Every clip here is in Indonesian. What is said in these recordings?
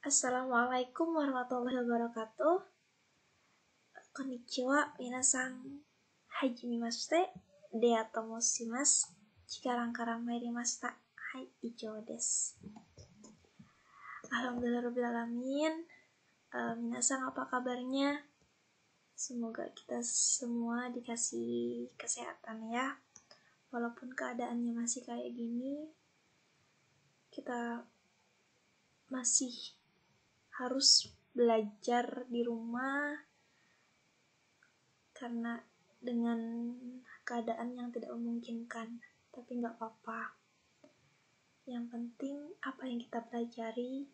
Assalamualaikum warahmatullahi wabarakatuh. Konnichiwa, minasan. Hajime mashite. Dea tomoshimasu. Chikaran kara mairimashita. Hai, Ijo desu. Alhamdulillahirrahmanirrahim. Minasan, apa kabarnya? Semoga kita semua dikasih kesehatan ya. Walaupun keadaannya masih kayak gini, kita masih harus belajar di rumah karena dengan keadaan yang tidak memungkinkan, tapi nggak apa-apa. Yang penting apa yang kita pelajari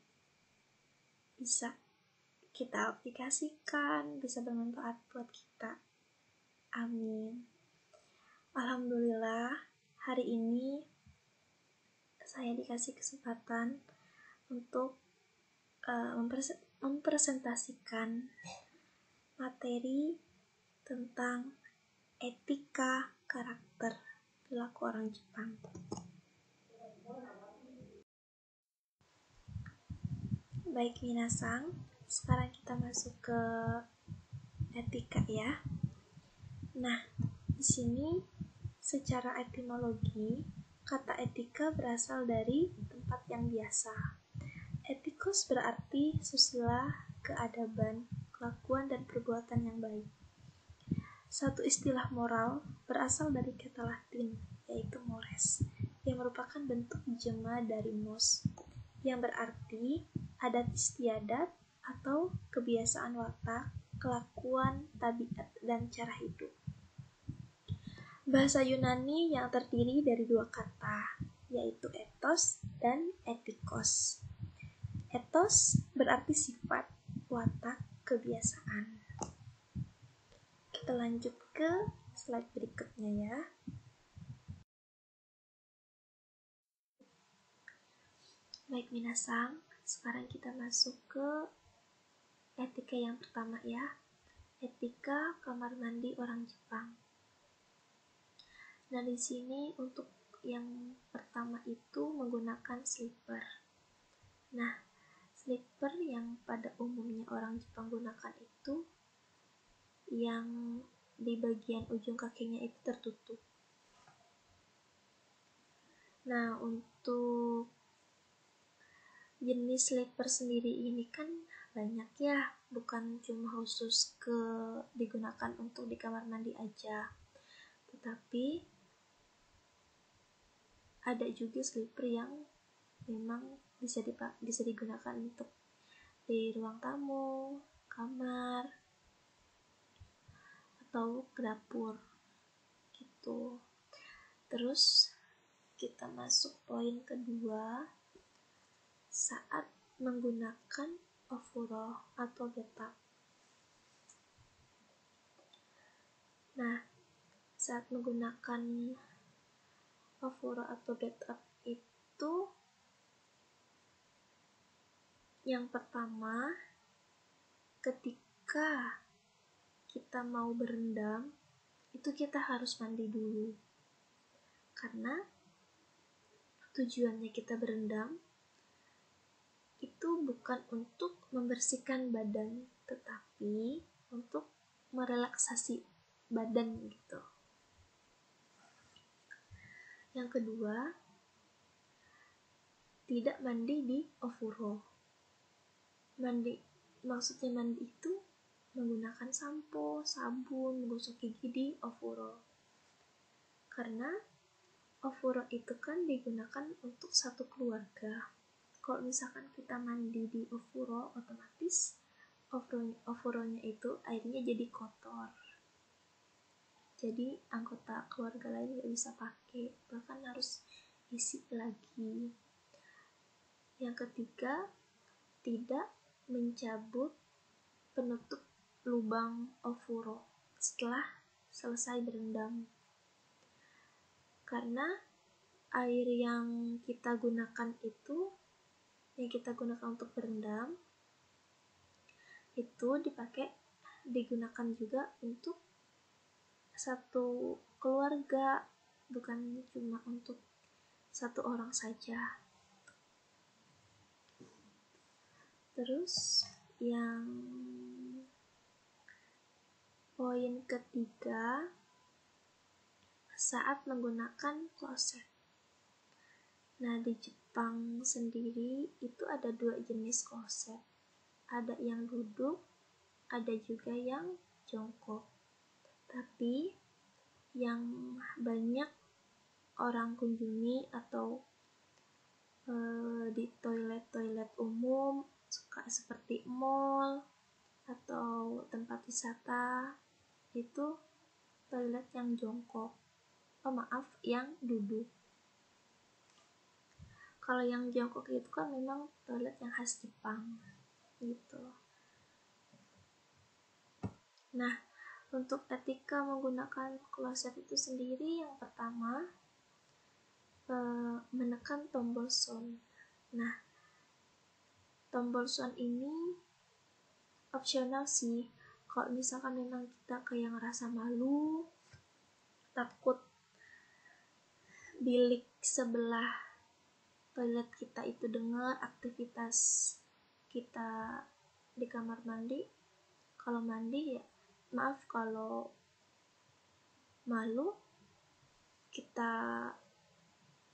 bisa kita aplikasikan, bisa bermanfaat buat kita. Amin. Alhamdulillah, hari ini saya dikasih kesempatan untuk mempresentasikan materi tentang etika karakter perilaku orang Jepang. Baik minasan, sekarang kita masuk ke etika ya. Nah, di sini secara etimologi, kata etika berasal dari tempat yang biasa. Etikos berarti susila, keadaban, kelakuan dan perbuatan yang baik. Satu istilah moral berasal dari kata Latin, yaitu mores, yang merupakan bentuk jema dari mos, yang berarti adat istiadat atau kebiasaan watak, kelakuan, tabiat, dan cara hidup. Bahasa Yunani yang terdiri dari dua kata, yaitu ethos dan etikos. Ethos berarti sifat, watak, kebiasaan. Kita lanjut ke slide berikutnya ya. Baik minasan, sekarang kita masuk ke etika yang pertama ya. Etika kamar mandi orang Jepang. Nah, di sini untuk yang pertama itu menggunakan slipper. Nah, slipper yang pada umumnya orang Jepang gunakan itu yang di bagian ujung kakinya itu tertutup. Nah, untuk jenis slipper sendiri ini kan banyak ya, bukan cuma khusus digunakan untuk di kamar mandi aja, tetapi ada juga slipper yang memang bisa digunakan untuk di ruang tamu, kamar, atau ke dapur gitu. Terus kita masuk poin kedua, saat menggunakan ofuro atau bathtub. Nah, saat menggunakan ofuro atau bathtub itu yang pertama, ketika kita mau berendam, itu kita harus mandi dulu. Karena tujuannya kita berendam itu bukan untuk membersihkan badan, tetapi untuk merelaksasi badan gitu. Yang kedua, tidak mandi di ofuro. Maksudnya mandi itu menggunakan sampo, sabun, menggosok gigi di ofuro. Karena ofuro itu kan digunakan untuk satu keluarga. Kalau misalkan kita mandi di ofuro, otomatis ofuronya itu airnya jadi kotor. Jadi anggota keluarga lain gak bisa pakai, bahkan harus isi lagi. Yang ketiga, tidak mencabut penutup lubang ofuro setelah selesai berendam. Karena air yang kita gunakan untuk berendam itu digunakan juga untuk satu keluarga, bukan cuma untuk satu orang saja. Terus yang poin ketiga, saat menggunakan kloset. Nah, di Jepang sendiri itu ada 2 jenis kloset. Ada yang duduk, ada juga yang jongkok. Tapi yang banyak orang kunjungi atau di toilet-toilet umum seperti mall atau tempat wisata itu toilet yang jongkok. Yang duduk. Kalau yang jongkok itu kan memang toilet yang khas Jepang gitu. Nah, untuk etika menggunakan kloset itu sendiri, yang pertama menekan tombol sound. Nah, tombol sound ini opsional sih. Kalau misalkan memang kita kayak ngerasa malu, takut bilik sebelah toilet kita itu dengar aktivitas kita di kamar mandi, kalau mandi ya kalau malu, kita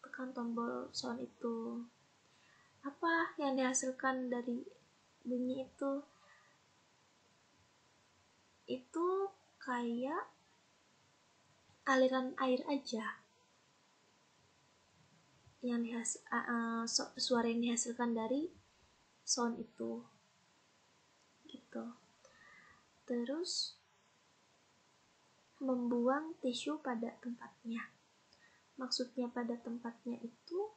tekan tombol sound itu. Apa yang dihasilkan dari bunyi itu kayak aliran air aja yang suara yang dihasilkan dari sound itu gitu. Terus membuang tisu pada tempatnya. Maksudnya pada tempatnya itu,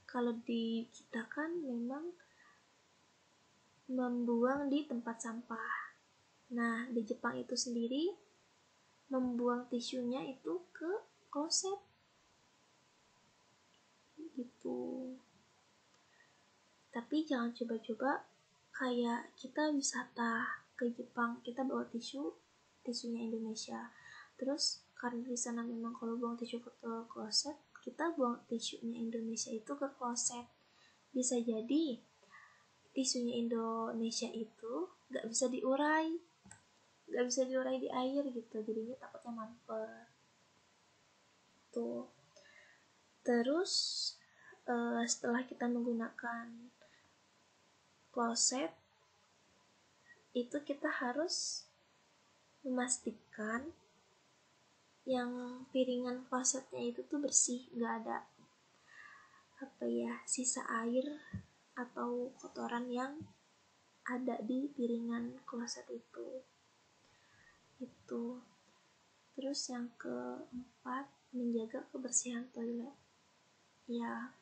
kalau di kita kan memang membuang di tempat sampah. Nah, di Jepang itu sendiri membuang tisunya itu ke kloset gitu. Tapi jangan coba-coba kayak kita wisata ke Jepang, kita bawa tisunya Indonesia. Terus karena di sana memang kalau buang tisu ke kloset, kita buang tisunya Indonesia itu ke kloset. Bisa jadi tisunya Indonesia itu gak bisa diurai di air gitu, jadinya takutnya mampet tuh. Terus setelah kita menggunakan kloset itu, kita harus memastikan yang piringan klosetnya itu tuh bersih, gak ada sisa air atau kotoran yang ada di piringan kloset itu. Terus yang keempat, menjaga kebersihan toilet. Ya,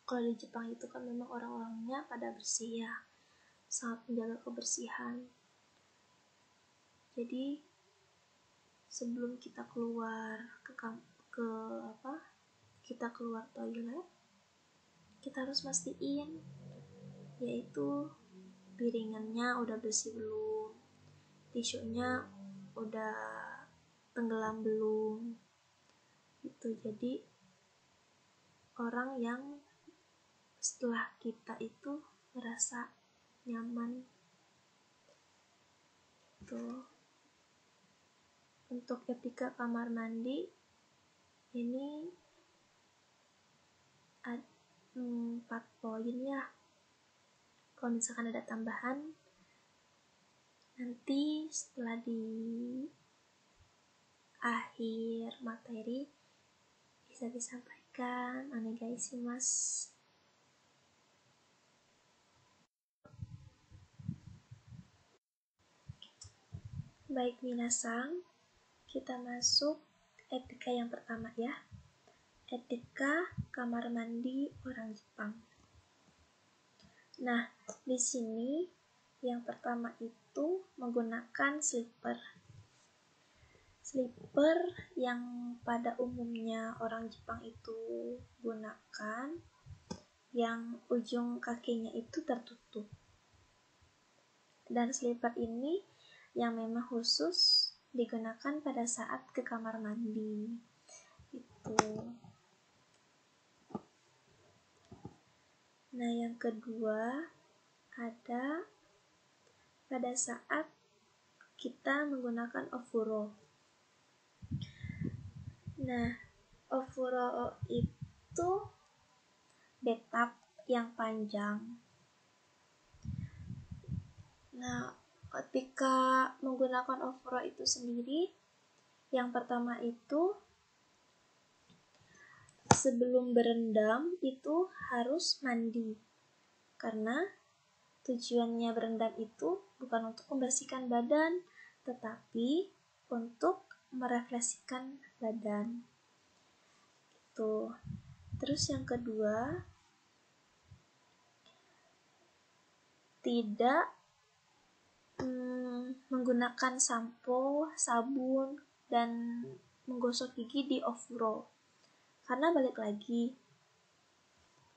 kalau di Jepang itu kan memang orang-orangnya pada bersih ya, sangat menjaga kebersihan. Jadi sebelum kita keluar kita keluar toilet, kita harus mastiin yaitu piringannya udah bersih belum, tisunya udah tenggelam belum gitu. Jadi orang yang setelah kita itu merasa nyaman gitu. Untuk etika kamar mandi ini 4 poin ya. Kalau misalkan ada tambahan, nanti setelah di akhir materi bisa disampaikan. Onegaishimasu. Baik minasang, kita masuk etika yang pertama ya. Etika kamar mandi orang Jepang. Nah, di sini yang pertama itu menggunakan slipper. Slipper yang pada umumnya orang Jepang itu gunakan, yang ujung kakinya itu tertutup. Dan slipper ini yang memang khusus digunakan pada saat ke kamar mandi. Itu. Nah, yang kedua ada pada saat kita menggunakan ofuro. Nah, ofuro itu bathtub yang panjang. Nah, ketika menggunakan ofuro itu sendiri, yang pertama itu sebelum berendam itu harus mandi. Karena tujuannya berendam itu bukan untuk membersihkan badan, tetapi untuk merefleksikan badan. Gitu. Terus yang kedua, tidak menggunakan sampo, sabun, dan menggosok gigi di ofuro. Karena balik lagi,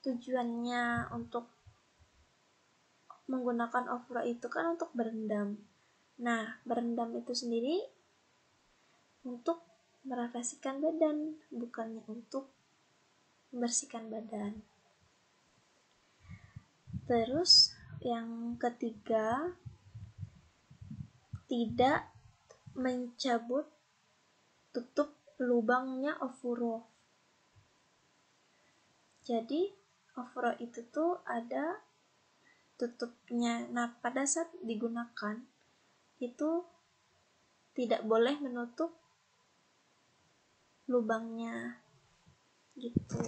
tujuannya untuk menggunakan ofuro itu kan untuk berendam. Nah, berendam itu sendiri untuk merefleksikan badan, bukannya untuk membersihkan badan. Terus yang ketiga, tidak mencabut tutup lubangnya ofuro. Jadi ofuro itu tuh ada tutupnya. Nah, pada saat digunakan itu tidak boleh menutup lubangnya gitu.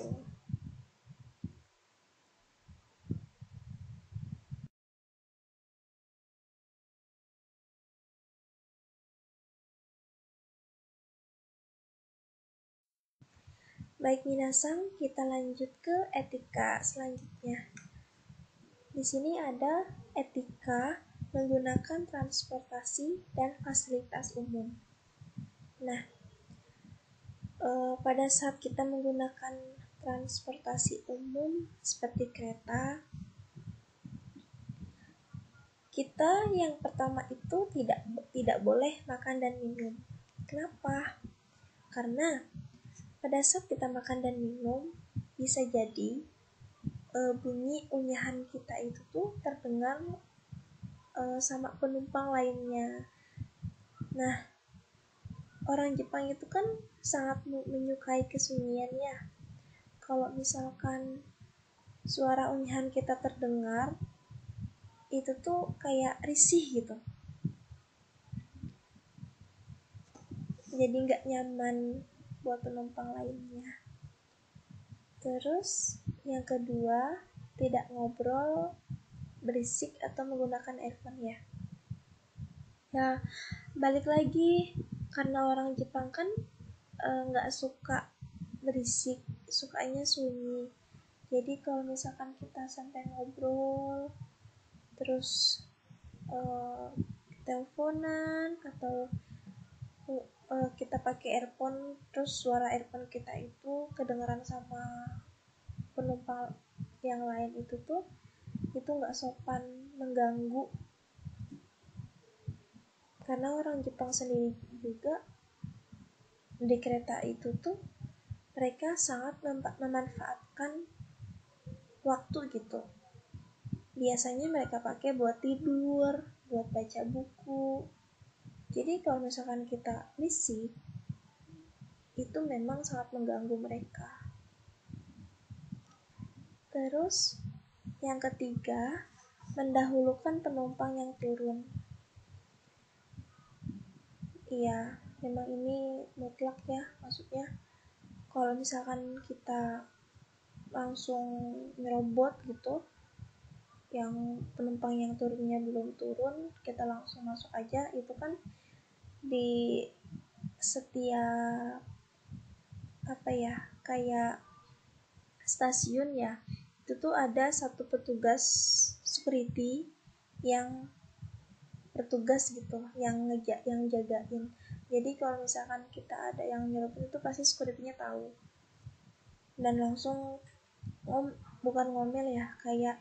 Baik minasang, kita lanjut ke etika selanjutnya. Di sini ada etika menggunakan transportasi dan fasilitas umum. Nah, pada saat kita menggunakan transportasi umum seperti kereta, kita yang pertama itu tidak boleh makan dan minum. Kenapa? Karena pada saat kita makan dan minum, bisa jadi bunyi unyahan kita itu tuh terdengar sama penumpang lainnya. Nah, orang Jepang itu kan sangat menyukai kesunyian ya. Kalau misalkan suara unyahan kita terdengar, itu tuh kayak risih gitu. Jadi nggak nyaman buat penumpang lainnya. Terus yang kedua, tidak ngobrol berisik atau menggunakan earphone ya. Ya, balik lagi karena orang Jepang kan nggak suka berisik, sukanya sunyi. Jadi kalau misalkan kita sampai ngobrol, terus teleponan atau kita pakai earphone, terus suara earphone kita itu kedengaran sama penumpang yang lain itu nggak sopan, mengganggu. Karena orang Jepang sendiri juga di kereta itu tuh mereka sangat memanfaatkan waktu gitu. Biasanya mereka pakai buat tidur, buat baca buku. Jadi kalau misalkan kita risih, itu memang sangat mengganggu mereka. Terus yang ketiga, mendahulukan penumpang yang turun. Iya, memang ini mutlak ya, maksudnya kalau misalkan kita langsung nyerobot gitu, yang penumpang yang turunnya belum turun, kita langsung masuk aja, itu kan di setiap kayak stasiun ya, itu tuh ada satu petugas security yang bertugas gitu, yang jagain. Jadi kalau misalkan kita ada yang nyerobot itu pasti security-nya tahu dan langsung bukan ngomel ya, kayak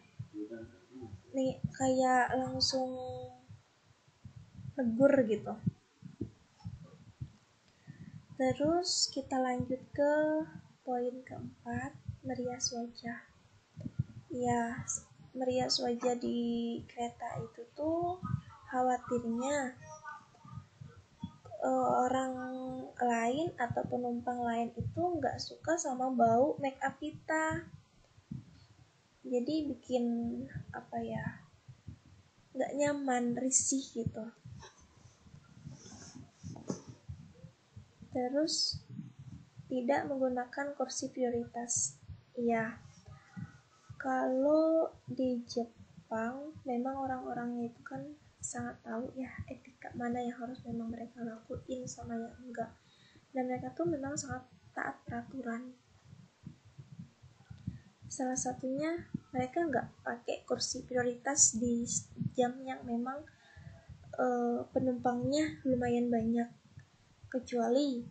langsung negur gitu. Terus kita lanjut ke poin keempat, merias wajah. Ya, merias wajah di kereta itu tuh khawatirnya orang lain atau penumpang lain itu nggak suka sama bau make up kita, jadi bikin nggak nyaman, risih gitu. Terus tidak menggunakan kursi prioritas. Iya, kalau di Jepang memang orang-orangnya itu kan sangat tahu ya etika mana yang harus memang mereka lakuin sama yang enggak, dan mereka tuh memang sangat taat peraturan. Salah satunya mereka nggak pakai kursi prioritas di jam yang memang penumpangnya lumayan banyak, kecuali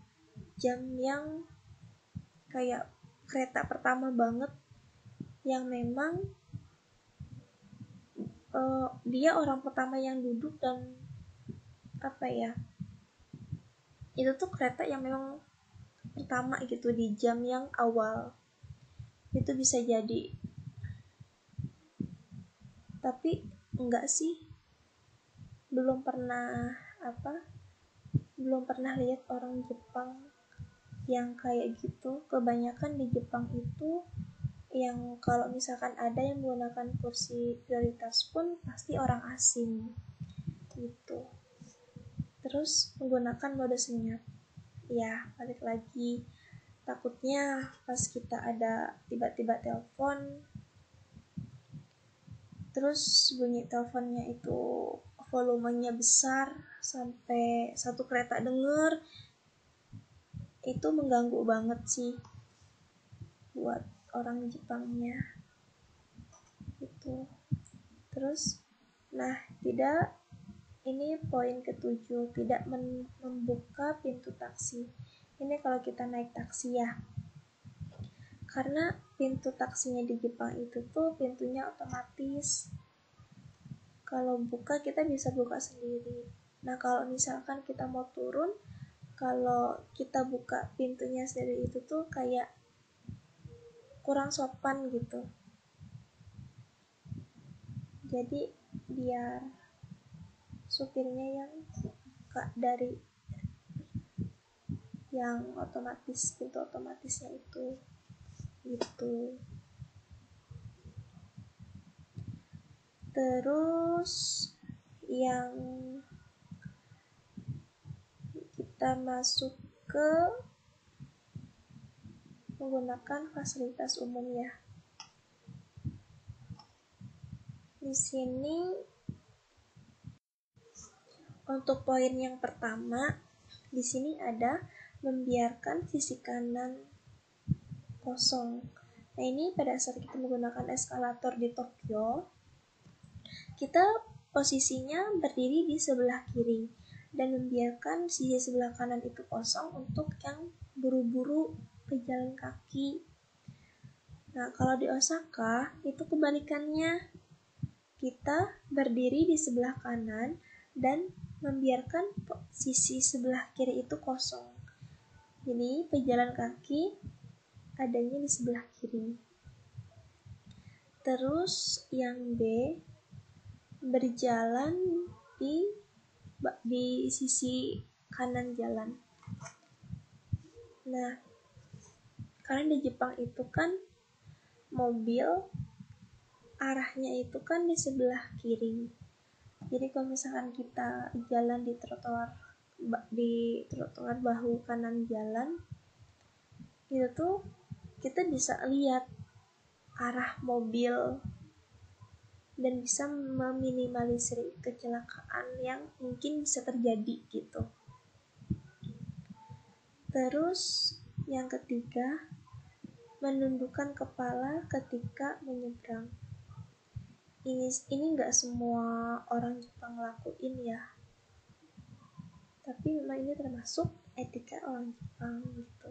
jam yang kayak kereta pertama banget yang memang dia orang pertama yang duduk, dan itu tuh kereta yang memang pertama gitu di jam yang awal, itu bisa jadi. Tapi enggak sih, belum pernah lihat orang Jepang yang kayak gitu. Kebanyakan di Jepang itu yang kalau misalkan ada yang menggunakan kursi prioritas pun pasti orang asing gitu. Terus menggunakan mode senyap, ya balik lagi, takutnya pas kita ada tiba-tiba telepon, terus bunyi teleponnya itu volumenya besar sampai satu kereta denger, itu mengganggu banget sih buat orang Jepangnya gitu. Terus ini poin ke-7, tidak membuka pintu taksi. Ini kalau kita naik taksi ya, karena pintu taksinya di Jepang itu tuh pintunya otomatis, kalau buka kita bisa buka sendiri. Nah kalau misalkan kita mau turun, kalau kita buka pintunya sendiri itu tuh kayak kurang sopan gitu. Jadi biar supirnya yang buka dari yang otomatis, pintu otomatisnya itu gitu. Terus yang kita masuk ke menggunakan fasilitas umum ya. Di sini untuk poin yang pertama, di sini ada membiarkan sisi kanan kosong. Nah ini pada saat kita menggunakan eskalator di Tokyo, kita posisinya berdiri di sebelah kiri dan membiarkan sisi sebelah kanan itu kosong untuk yang buru-buru pejalan kaki. Nah kalau di Osaka itu kebalikannya, kita berdiri di sebelah kanan dan membiarkan sisi sebelah kiri itu kosong. Jadi pejalan kaki adanya di sebelah kiri. Terus yang B, berjalan di sisi kanan jalan. Nah, karena di Jepang itu kan mobil arahnya itu kan di sebelah kiri. Jadi kalau misalkan kita jalan di trotoar bahu kanan jalan, itu tuh kita bisa lihat arah mobil dan bisa meminimalisir kecelakaan yang mungkin bisa terjadi gitu. Terus yang ketiga, menundukkan kepala ketika menyeberang. Ini nggak semua orang Jepang lakuin ya, tapi memang ini termasuk etika orang Jepang gitu.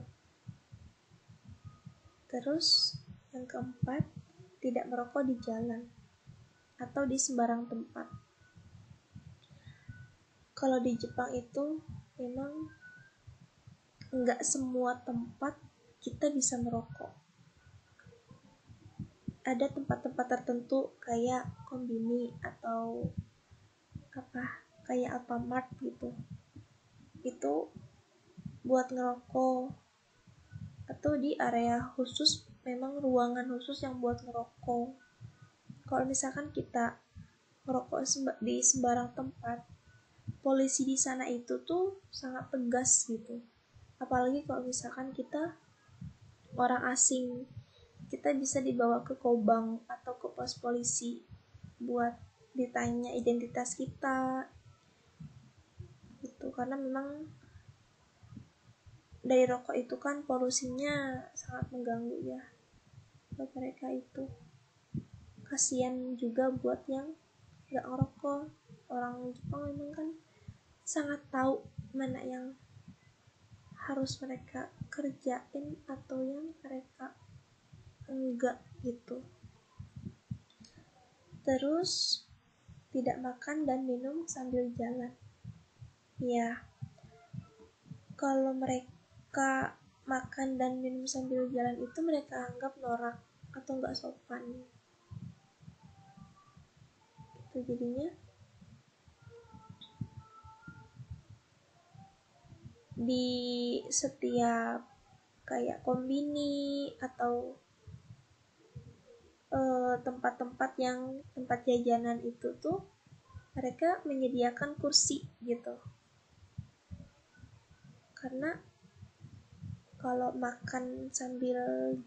Terus yang keempat, tidak merokok di jalan atau di sembarang tempat. Kalau di Jepang itu memang nggak semua tempat kita bisa merokok. ada tempat-tempat tertentu kayak Konbini atau kayak Alfamart gitu, itu buat ngerokok, atau di area khusus, memang ruangan khusus yang buat ngerokok. Kalau misalkan kita ngerokok di sembarang tempat, polisi di sana itu tuh sangat tegas gitu. Apalagi kalau misalkan kita orang asing, kita bisa dibawa ke Kobang atau ke pos polisi buat ditanya identitas kita gitu, karena memang dari rokok itu kan polusinya sangat mengganggu ya buat mereka. Itu kasihan juga buat yang nggak ngerokok. Orang Jepang memang kan sangat tahu mana yang harus mereka kerjain atau yang mereka enggak gitu. Terus tidak makan dan minum sambil jalan. Ya, kalau mereka makan dan minum sambil jalan itu mereka anggap norak atau nggak sopan. Itu jadinya di setiap kayak Konbini atau tempat-tempat yang tempat jajanan itu tuh mereka menyediakan kursi gitu, karena kalau makan sambil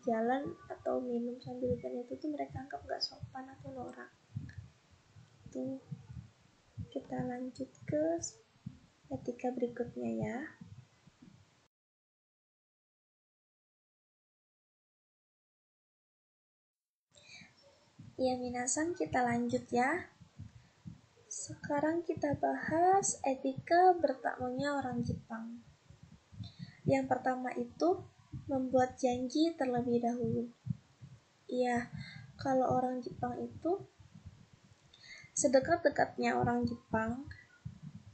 jalan atau minum sambil jalan itu tuh mereka anggap nggak sopan atau norak. Tuh, kita lanjut ke etika berikutnya ya. Ya minasan, kita lanjut ya. Sekarang kita bahas etika bertamunya orang Jepang. Yang pertama itu membuat janji terlebih dahulu. Iya, kalau orang Jepang itu sedekat-dekatnya orang Jepang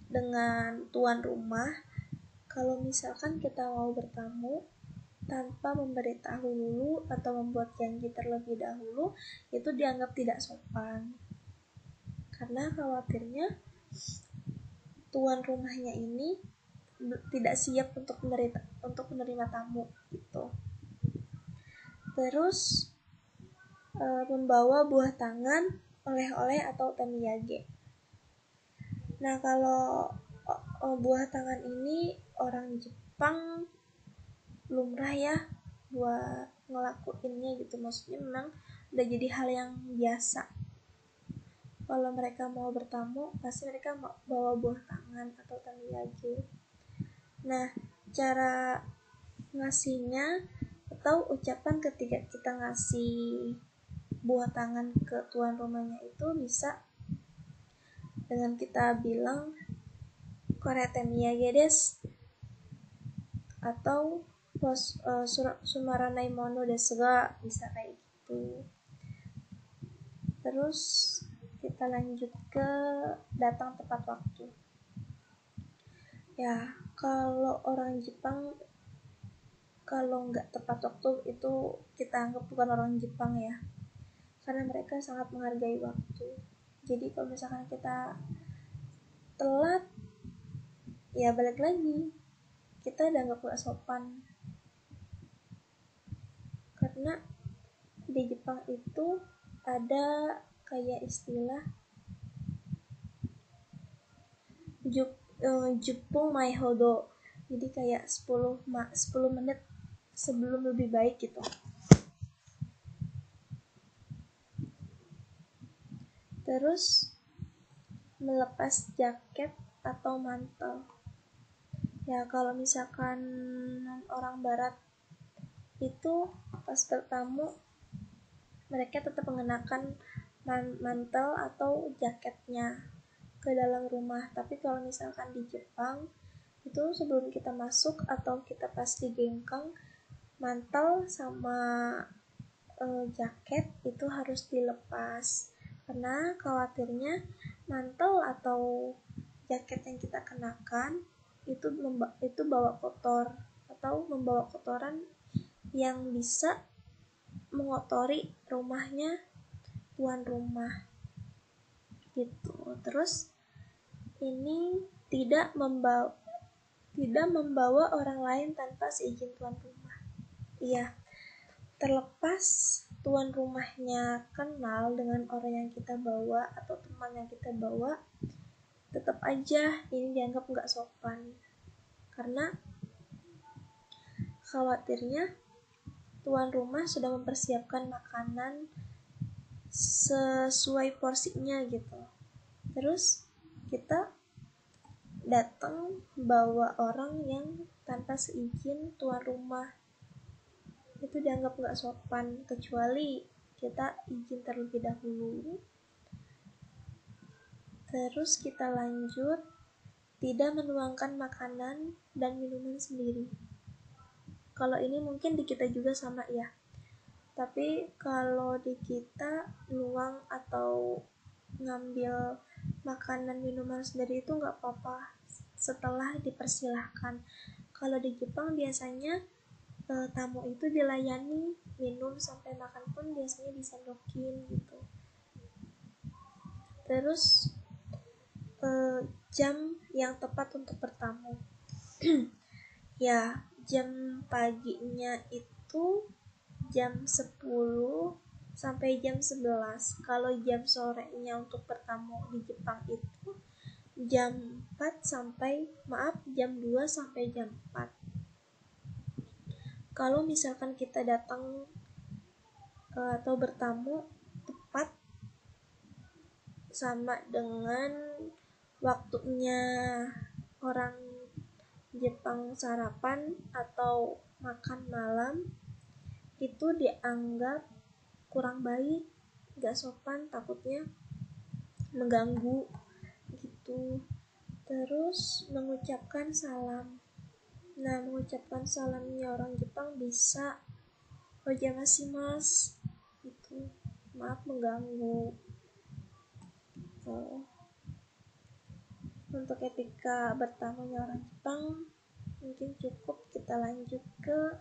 dengan tuan rumah, kalau misalkan kita mau bertamu tanpa memberitahu dulu atau membuat janji terlebih dahulu, itu dianggap tidak sopan. Karena khawatirnya tuan rumahnya ini tidak siap untuk menerima tamu gitu. Terus membawa buah tangan, oleh-oleh atau temiyage. Nah, kalau buah tangan ini orang Jepang lumrah ya buat ngelakuinnya gitu. Maksudnya memang udah jadi hal yang biasa. Kalau mereka mau bertamu, pasti mereka mau bawa buah tangan atau temiyage. Nah, cara ngasihnya atau ucapan ketika kita ngasih buah tangan ke tuan rumahnya itu bisa dengan kita bilang korete miyage desu atau sumaranai mono desu ga, bisa kayak gitu. Terus kita lanjut ke datang tepat waktu. Ya, kalau orang Jepang kalau nggak tepat waktu itu kita anggap bukan orang Jepang ya, karena mereka sangat menghargai waktu. Jadi kalau misalkan kita telat, ya balik lagi, kita udah nggak sopan. Karena di Jepang itu ada kayak istilah Jepung mai hodo, jadi kayak 10 menit sebelum lebih baik gitu. Terus melepas jaket atau mantel. Ya kalau misalkan orang barat itu pas bertamu mereka tetap mengenakan mantel atau jaketnya ke dalam rumah. Tapi kalau misalkan di Jepang itu sebelum kita masuk atau kita pas di gengkang, mantel sama jaket itu harus dilepas, karena khawatirnya mantel atau jaket yang kita kenakan itu bawa kotor atau membawa kotoran yang bisa mengotori rumahnya tuan rumah gitu. Terus ini tidak membawa orang lain tanpa seizin tuan rumah. Iya, terlepas tuan rumahnya kenal dengan orang yang kita bawa atau teman yang kita bawa, tetap aja ini dianggap nggak sopan. Karena khawatirnya tuan rumah sudah mempersiapkan makanan sesuai porsinya gitu. Terus kita datang bawa orang yang tanpa seizin tuan rumah, itu dianggap nggak sopan, kecuali kita izin terlebih dahulu. Terus kita lanjut, tidak menuangkan makanan dan minuman sendiri. Kalau ini mungkin di kita juga sama ya, tapi kalau di kita nuang atau ngambil makanan minuman sendiri itu nggak apa-apa setelah dipersilahkan. Kalau di Jepang biasanya tamu itu dilayani, minum sampai makan pun biasanya disendokin gitu. Terus jam yang tepat untuk bertamu. Ya, jam paginya itu jam 10 sampai jam 11. Kalau jam sorenya untuk bertamu di Jepang itu jam 4 sampai jam 2 sampai jam 4. Kalau misalkan kita datang atau bertamu tepat sama dengan waktunya orang Jepang sarapan atau makan malam, itu dianggap kurang baik, gak sopan, takutnya mengganggu gitu. Terus mengucapkan salam. Nah, mengucapkan salamnya orang Jepang bisa ojamasimasu gitu, maaf mengganggu. Untuk etika bertamunya orang Jepang mungkin cukup. Kita lanjut ke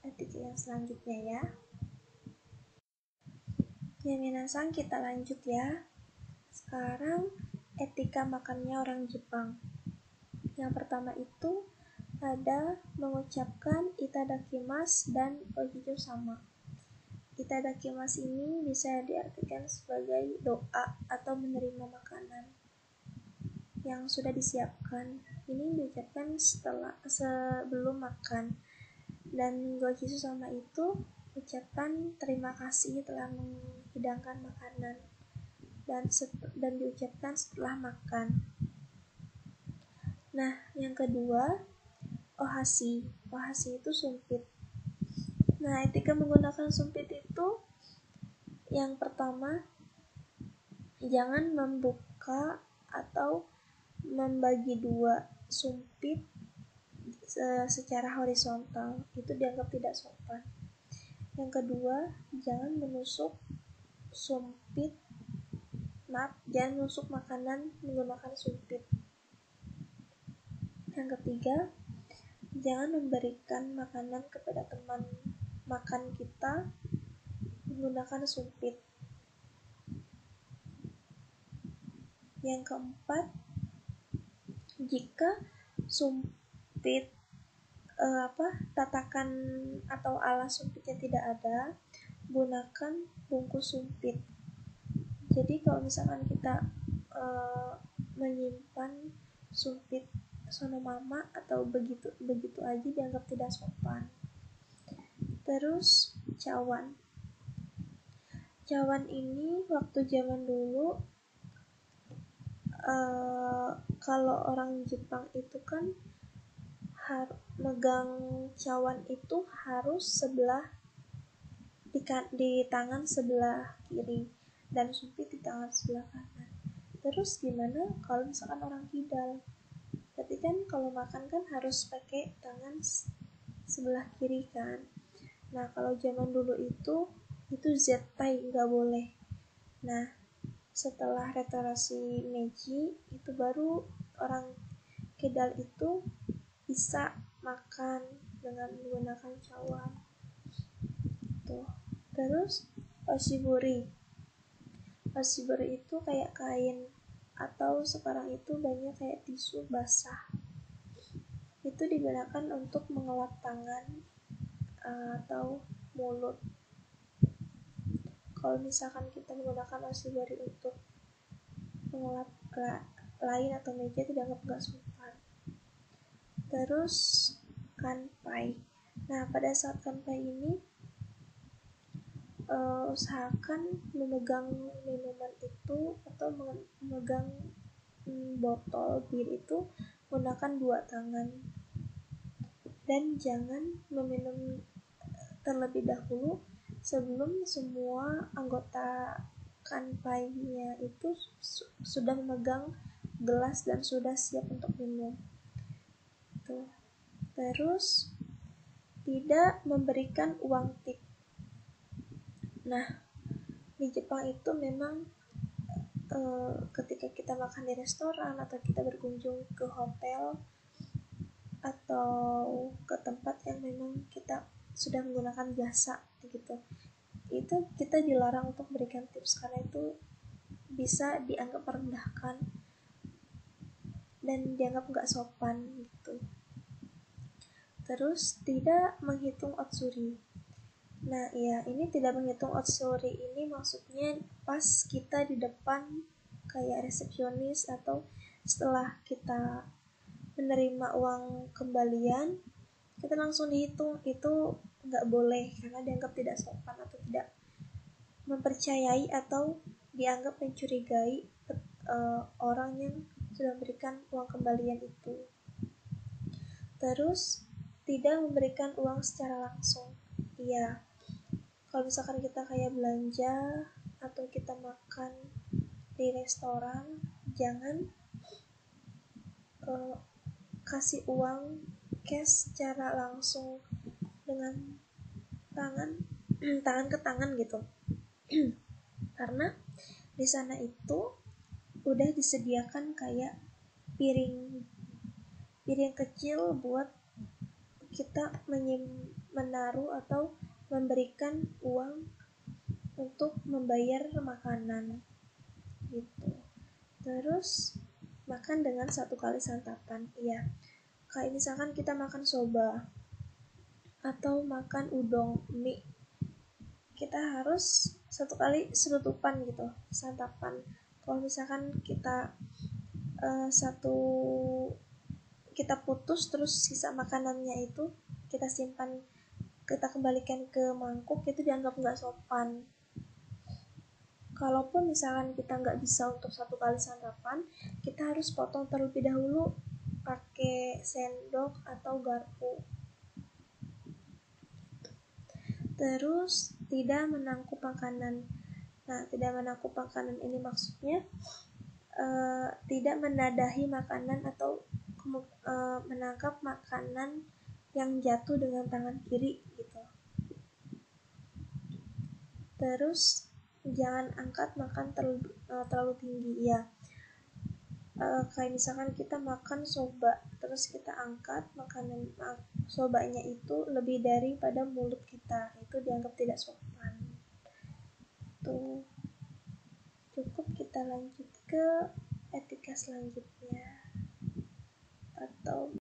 etika yang selanjutnya ya. Ya minasan, kita lanjut ya. Sekarang etika makannya orang Jepang. Yang pertama itu ada mengucapkan itadakimasu dan ohijo sama. Itadakimasu ini bisa diartikan sebagai doa atau menerima makanan yang sudah disiapkan. Ini diucapkan sebelum makan. Dan gochisu sama itu ucapan terima kasih telah menghidangkan makanan dan diucapkan setelah makan. Nah, yang kedua ohashi. Ohashi itu sumpit. Nah, etika menggunakan sumpit itu yang pertama, jangan membuka atau membagi dua sumpit secara horizontal, itu dianggap tidak sopan. Yang kedua, jangan menusuk makanan menggunakan sumpit. Yang ketiga, jangan memberikan makanan kepada teman makan kita menggunakan sumpit. Yang keempat, jika sumpit tatakan atau alas sumpitnya tidak ada, gunakan bungkus sumpit. Jadi kalau misalkan kita menyimpan sumpit sono mama atau begitu aja dianggap tidak sopan. Terus cawan ini waktu zaman dulu kalau orang Jepang itu kan megang cawan itu harus di tangan sebelah kiri dan sumpit di tangan sebelah kanan. Terus gimana kalau misalkan orang kidal? Berarti kan kalau makan kan harus pakai tangan sebelah kiri kan. Nah, kalau zaman dulu itu zettai nggak boleh. Nah, setelah restorasi Meiji itu baru orang kidal itu bisa makan dengan menggunakan cawan. Tuh. Terus oshibori. Oshibori itu kayak kain, atau sekarang itu banyak kayak tisu basah. Itu digunakan untuk mengelap tangan atau mulut. Kalau misalkan kita menggunakan oshibori untuk mengelap lain atau meja, itu dianggap nggak sopan. Terus kanpai. Nah, pada saat kanpai ini usahakan memegang minuman itu atau memegang botol bir itu menggunakan 2 tangan, dan jangan meminum terlebih dahulu sebelum semua anggota kanpai-nya itu sudah memegang gelas dan sudah siap untuk minum. Tuh. Terus tidak memberikan uang tip. Nah, di Jepang itu memang ketika kita makan di restoran atau kita berkunjung ke hotel atau ke tempat yang memang kita sudah menggunakan jasa gitu, itu kita dilarang untuk memberikan tips karena itu bisa dianggap merendahkan dan dianggap nggak sopan gitu. Terus tidak menghitung otsuri. Nah, ya, ini tidak menghitung otsuri ini maksudnya pas kita di depan kayak resepsionis atau setelah kita menerima uang kembalian, kita langsung dihitung. Itu nggak boleh karena dianggap tidak sopan atau tidak mempercayai atau dianggap mencurigai orang yang sudah memberikan uang kembalian itu. Terus tidak memberikan uang secara langsung. Iya, kalau misalkan kita kayak belanja atau kita makan di restoran, jangan kasih uang cash secara langsung dengan tangan ke tangan gitu. Karena di sana itu udah disediakan kayak piring kecil buat kita menaruh atau memberikan uang untuk membayar makanan gitu. Terus makan dengan 1 kali santapan. Iya, kayak misalkan kita makan soba atau makan udon, mie, kita harus 1 kali selutupan gitu santapan. Kalau misalkan kita kita putus terus sisa makanannya itu kita simpan, kita kembalikan ke mangkuk, itu dianggap nggak sopan. Kalaupun misalkan kita nggak bisa untuk 1 kali santapan, kita harus potong terlebih dahulu pakai sendok atau garpu. Terus tidak menangkup makanan. Nah, tidak menangkup makanan ini maksudnya tidak menadahi makanan atau menangkap makanan yang jatuh dengan tangan kiri gitu. Terus jangan angkat makan terlalu tinggi ya. Kayak misalkan kita makan soba, terus kita angkat makanan sobanya itu lebih daripada mulut kita, itu dianggap tidak sopan. Tuh, cukup, kita lanjut ke etika selanjutnya atau